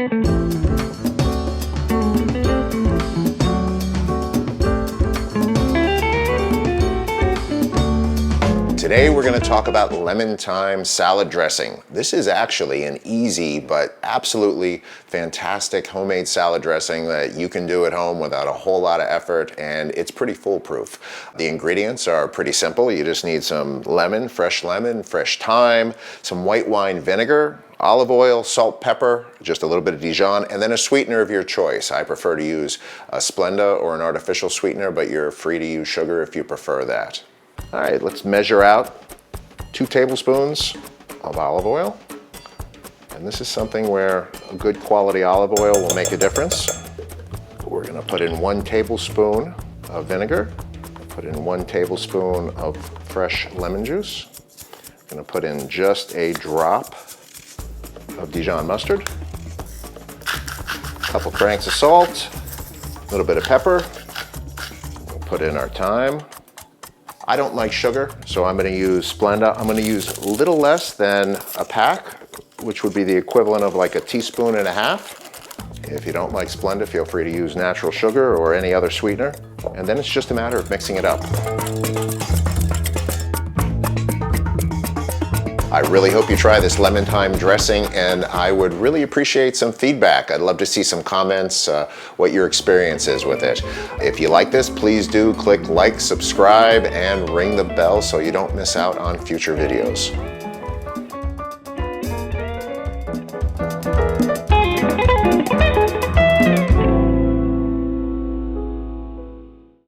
Today we're going to talk about lemon thyme salad dressing. This is actually an easy but absolutely fantastic homemade salad dressing that you can do at home without a whole lot of effort, and it's pretty foolproof. The ingredients are pretty simple. You just need some lemon, fresh thyme, some white wine vinegar, olive oil, salt, pepper, just a little bit of Dijon, and then a sweetener of your choice. I prefer to use a Splenda or an artificial sweetener, but you're free to use sugar if you prefer that. All right, let's measure out 2 tablespoons of olive oil. And this is something where a good quality olive oil will make a difference. We're gonna put in 1 tablespoon of vinegar, put in 1 tablespoon of fresh lemon juice. Gonna put in just a drop of Dijon mustard, a couple cranks of salt, a little bit of pepper. We'll put in our thyme. I don't like sugar, so I'm going to use Splenda. I'm going to use a little less than a pack, which would be the equivalent of like 1.5 teaspoons. If you don't like Splenda, feel free to use natural sugar or any other sweetener. And then it's just a matter of mixing it up. I really hope you try this lemon thyme dressing, and I would really appreciate some feedback. I'd love to see some comments, what your experience is with it. If you like this, please do click like, subscribe, and ring the bell so you don't miss out on future videos.